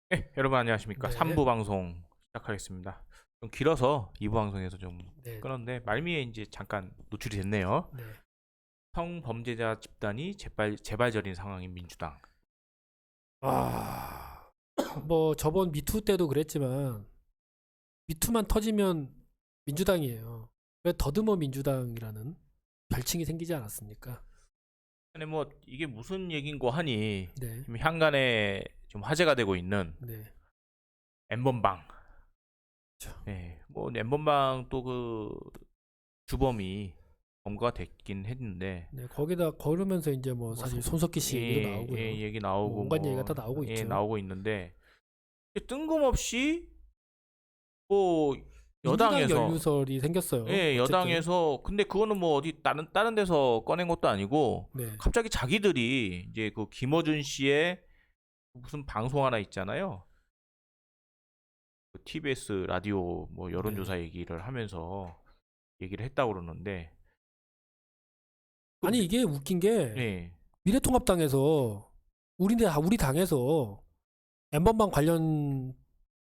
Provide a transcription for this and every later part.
네, 여러분 안녕하십니까. 네, 3부 방송 시작하겠습니다. 좀 길어서 2부 방송에서 좀 네, 끊었는데 말미에 이제 잠깐 노출이 됐네요. 네. 성범죄자 집단이 재발절인 상황인 민주당. 아, 뭐 저번 미투 때도 그랬지만 미투만 터지면 민주당이에요. 왜 더듬어 민주당이라는 별칭이 생기지 않았습니까? 근데 뭐 이게 무슨 얘긴고 하니 네, 지금 향간에 좀 화제가 되고 있는 네. 엠번방. 자, 네, 뭐 엠번방 또 그 주범이 검거가 됐긴 했는데 네, 거기다 걸으면서 이제 뭐 뭐 사실 손석희 씨 얘기도 나오고요. 얘기 뭐 나오고 온갖 얘기가 다 뭐 나오고 있죠. 나오고 있는데 뜬금없이 뭐 민주당 여당에서 연루설이 생겼어요. 예, 어쨌든 여당에서 근데 그거는 뭐 어디 다른 데서 꺼낸 것도 아니고 네, 갑자기 자기들이 이제 그 김어준 씨의 무슨 방송 하나 있잖아요. 그 TBS 라디오 뭐 네. 여론조사 얘기를 하면서 얘기를 했다고 그러는데 그 아니 이게 웃긴 게 예, 미래통합당에서 우리 당에서 엠번방 관련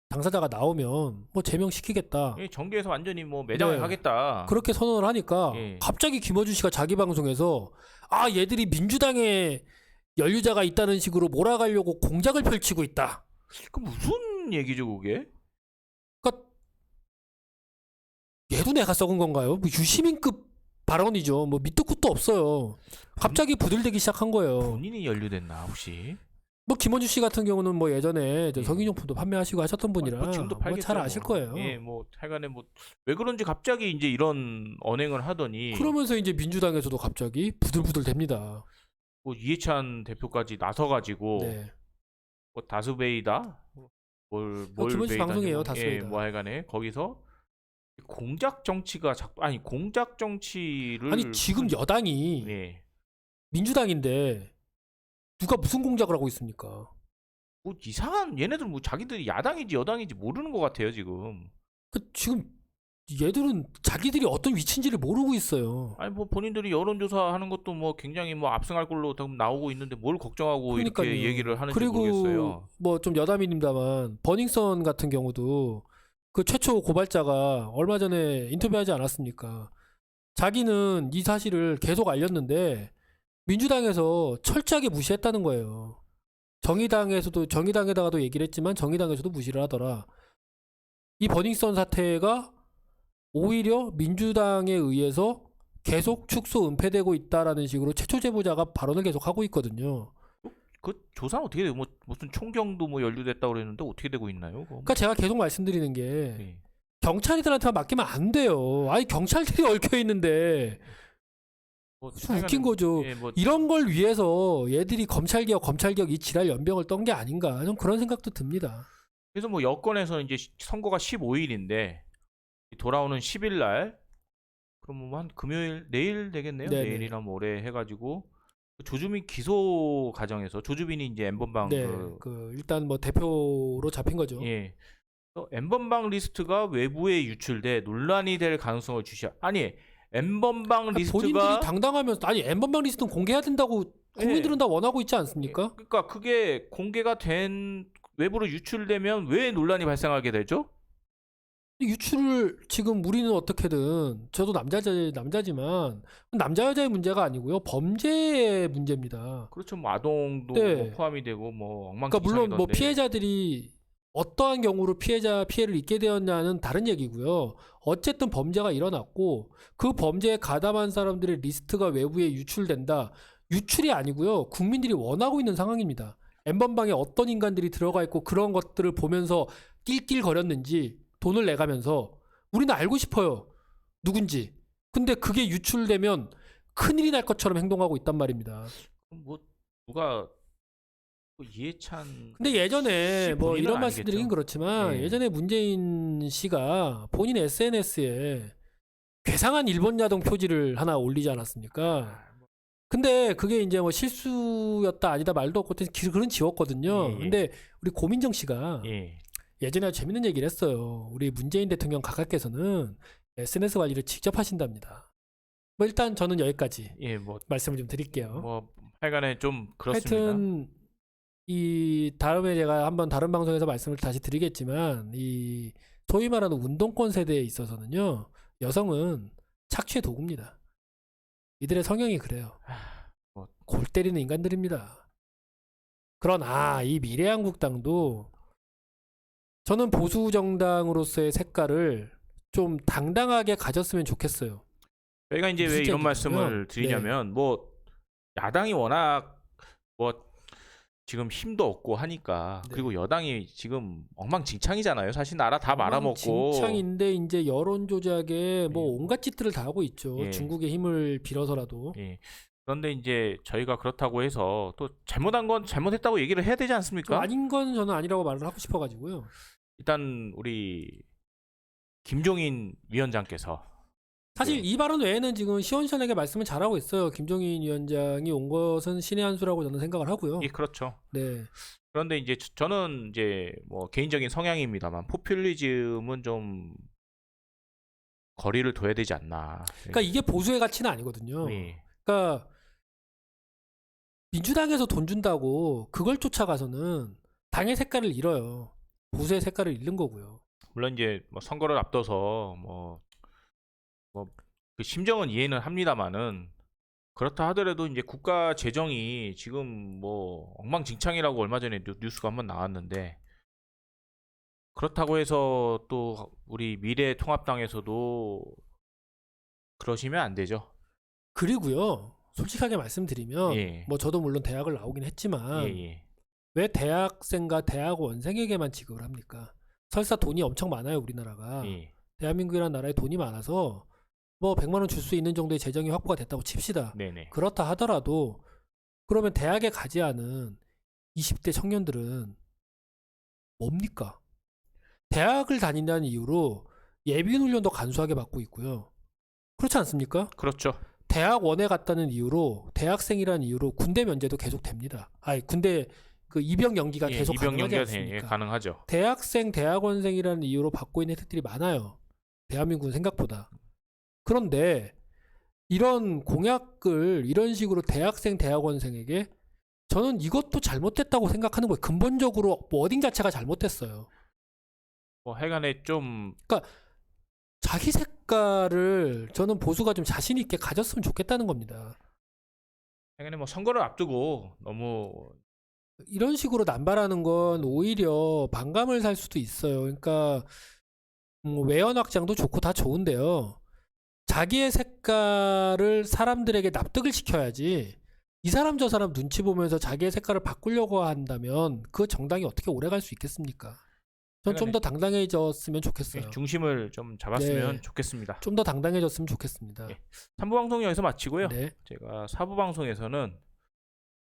당사자가 나오면 뭐 제명시키겠다. 예, 정계에서 완전히 뭐 매장을 네. 하겠다. 그렇게 선언을 하니까 예, 갑자기 김어준 씨가 자기 방송에서 아, 얘들이 민주당에 연루자가 있다는 식으로 몰아가려고 공작을 펼치고 있다. 그 무슨 얘기죠 그게? 그러니까 얘도 내가 썩은 건가요? 뭐 유시민급 발언이죠. 뭐 밑도 끝도 없어요. 갑자기 부들대기 시작한 거예요. 본인이 연루됐나 혹시? 뭐 김원주 씨 같은 경우는 뭐 예전에 저 예. 성인용품도 판매하시고 하셨던 아니, 분이라 뭐 지금도 뭐 잘 팔겠죠 아실 뭐. 거예요. 예, 뭐 하여간에 뭐 왜 그런지 갑자기 이제 이런 언행을 하더니 그러면서 이제 민주당에서도 갑자기 부들부들 됩니다. 뭐 이해찬 대표까지 나서가지고 네. 뭐 다스베이다 뭘 김원주 씨 베이다인지 방송이에요, 뭐뭐 다스베이다. 하여간에 거기서 공작 정치가 자꾸 아니 공작 아니 정치를 지금 무슨 여당이 예. 민주당인데 누가 무슨 공작을 하고 있습니까? 뭐 이상한 얘네들 뭐 자기들이 야당인지 여당인지 모르는 것 같아요 지금. 지금 얘들은 자기들이 어떤 위치인지를 모르고 있어요. 아니 뭐 본인들이 여론조사 하는 것도 뭐 굉장히 뭐 압승할 걸로 지금 나오고 있는데 뭘 걱정하고 이렇게 그러니까요. 얘기를 하는지 그리고 모르겠어요. 뭐 좀 여담입니다만 버닝썬 같은 경우도 그 최초 고발자가 얼마 전에 인터뷰하지 않았습니까? 자기는 이 사실을 계속 알렸는데 민주당에서 철저하게 무시했다는 거예요. 정의당에서도 정의당에다가도 얘기를 했지만 정의당에서도 무시를 하더라. 이 버닝썬 사태가 오히려 민주당에 의해서 계속 축소 은폐되고 있다라는 식으로 최초 제보자가 발언을 계속 하고 있거든요. 그 조사는 어떻게 돼요? 뭐 무슨 총경도 뭐 연루됐다고 그랬는데 어떻게 되고 있나요? 그거 그러니까 뭐. 제가 계속 말씀드리는 게 예. 경찰들한테만 맡기면 안 돼요. 아니 경찰들이 얽혀 있는데 뭐 좀 하여간에 웃긴 거죠. 예, 뭐 이런 걸 위해서 얘들이 검찰개혁 이 지랄 연병을 떤 게 아닌가 좀 그런 생각도 듭니다. 그래서 뭐 여권에서 이제 선거가 15일인데 돌아오는 10일 날 그럼 뭐 한 금요일 내일 되겠네요. 네네. 내일이나 모레 해가지고 그 조주빈 기소 과정에서 조주빈이 이제 엠번방 네. 그 일단 뭐 대표로 잡힌 거죠. 예. 엠번방 리스트가 외부에 유출돼 논란이 될 가능성을 주시하. 아니 엠번방 아니, 본인들이 리스트가 당당하면서 아니 엠번방 리스트는 공개해야 된다고 예, 국민들은 다 원하고 있지 예. 않습니까? 그러니까 그게 공개가 된 외부로 유출되면 왜 논란이 발생하게 되죠? 유출을 지금 우리는 어떻게든 저도 남자지만 남자 여자의 문제가 아니고요 범죄의 문제입니다. 그렇죠. 뭐 아동도 뭐 네. 포함이 되고 뭐 그러니까 물론 뭐 엉망진창이던데. 피해자들이 어떠한 경우로 피해를 입게 되었냐는 다른 얘기고요. 어쨌든 범죄가 일어났고 그 범죄에 가담한 사람들의 리스트가 외부에 유출된다. 유출이 아니고요. 국민들이 원하고 있는 상황입니다. N번방에 어떤 인간들이 들어가 있고 그런 것들을 보면서 낄낄거렸는지 돈을 내가면서 우리는 알고 싶어요. 누군지. 근데 그게 유출되면 큰일이 날 것처럼 행동하고 있단 말입니다. 그럼 뭐 누가 뭐 이해찬 근데 예전에 씨 뭐 본인은 이런 말씀드리긴 아니겠죠? 그렇지만 예. 예전에 문재인 씨가 본인 SNS에 괴상한 일본 야동 표지를 하나 올리지 않았습니까? 아, 뭐, 근데 그게 이제 뭐 실수였다 아니다 말도 없고 글은 지웠거든요. 예, 근데 우리 고민정 씨가 예. 예전에 아주 재밌는 얘기를 했어요. 우리 문재인 대통령 각하께서는 SNS 관리를 직접 하신답니다. 뭐 일단 저는 여기까지 예, 뭐, 말씀을 좀 드릴게요. 뭐, 하여간에 좀 그렇습니다. 하여튼 이 다음에 제가 한번 다른 방송에서 말씀을 다시 드리겠지만 이 소위 말하는 운동권 세대에 있어서는요. 여성은 착취의 도구입니다. 이들의 성향이 그래요. 뭐. 골 때리는 인간들입니다. 그러나 이 미래한국당도 저는 보수 정당으로서의 색깔을 좀 당당하게 가졌으면 좋겠어요. 저희가 이제 왜 무슨 이런 얘기냐면, 말씀을 드리냐면 뭐 야당이 워낙 뭐 지금 힘도 없고 하니까 네. 그리고 여당이 지금 엉망진창이잖아요. 사실 나라 다 말아먹고. 진창인데 이제 여론 조작에 뭐 예. 온갖 짓들을 다 하고 있죠. 예. 중국의 힘을 빌어서라도. 예. 그런데 이제 저희가 그렇다고 해서 또 잘못한 건 잘못했다고 얘기를 해야 되지 좀 않습니까? 아닌 건 저는 아니라고 말을 하고 싶어가지고요. 일단 우리 김종인 위원장께서 사실 네. 이 발언 외에는 지금 시원시원하게 말씀을 잘하고 있어요. 김종인 위원장이 온 것은 신의 한 수라고 저는 생각을 하고요. 예, 그렇죠. 네. 그런데 이제 저는 이제 뭐 개인적인 성향입니다만 포퓰리즘은 좀 거리를 둬야 되지 않나. 그러니까 이게 보수의 가치는 아니거든요. 예. 그러니까 민주당에서 돈 준다고 그걸 쫓아가서는 당의 색깔을 잃어요. 보수의 색깔을 잃는 거고요. 물론 이제 뭐 선거를 앞둬서 뭐 그 심정은 이해는 합니다만은 그렇다 하더라도 이제 국가 재정이 지금 뭐 엉망진창이라고 얼마 전에 뉴스가 한번 나왔는데 그렇다고 해서 또 우리 미래통합당에서도 그러시면 안 되죠. 그리고요. 솔직하게 말씀드리면 예. 뭐 저도 물론 대학을 나오긴 했지만 예. 왜 대학생과 대학원생에게만 지급을 합니까? 설사 돈이 엄청 많아요, 우리나라가. 예. 대한민국이라는 나라에 돈이 많아서 뭐 100만 원 줄 수 있는 정도의 재정이 확보가 됐다고 칩시다. 네네. 그렇다 하더라도 그러면 대학에 가지 않은 20대 청년들은 뭡니까? 대학을 다닌다는 이유로 예비군 훈련도 간소하게 받고 있고요. 그렇지 않습니까? 그렇죠. 대학원에 갔다는 이유로 대학생이라는 이유로 군대 면제도 계속 됩니다. 아니 군대 그 입영 연기가 예, 계속 입영 가능하지 연기가 않습니까? 가능하죠. 대학생, 대학원생이라는 이유로 받고 있는 혜택들이 많아요. 대한민국은 생각보다. 그런데 이런 공약을 이런 식으로 대학생, 대학원생에게 저는 이것도 잘못됐다고 생각하는 거예요. 근본적으로 워딩 자체가 잘못됐어요. 뭐 하여간에 좀 자기 색깔을 저는 보수가 좀 자신 있게 가졌으면 좋겠다는 겁니다. 하여간에 뭐 선거를 앞두고 너무 이런 식으로 남발하는 건 오히려 반감을 살 수도 있어요. 그러니까 외연 확장도 좋고 다 좋은데요. 자기의 색깔을 사람들에게 납득을 시켜야지 이 사람 저 사람 눈치 보면서 자기의 색깔을 바꾸려고 한다면 그 정당이 어떻게 오래 갈 수 있겠습니까? 전 좀 더 당당해졌으면 좋겠어요. 중심을 좀 잡았으면 네. 좋겠습니다. 좀 더 당당해졌으면 좋겠습니다. 예. 3부 방송 여기서 마치고요. 네. 제가 4부 방송에서는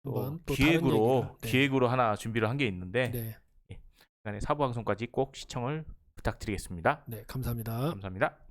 한번 또 기획으로 다른 얘기를, 기획으로 하나 준비를 한 게 있는데 네. 시간에 4부 방송까지 꼭 시청을 부탁드리겠습니다. 네, 감사합니다. 감사합니다.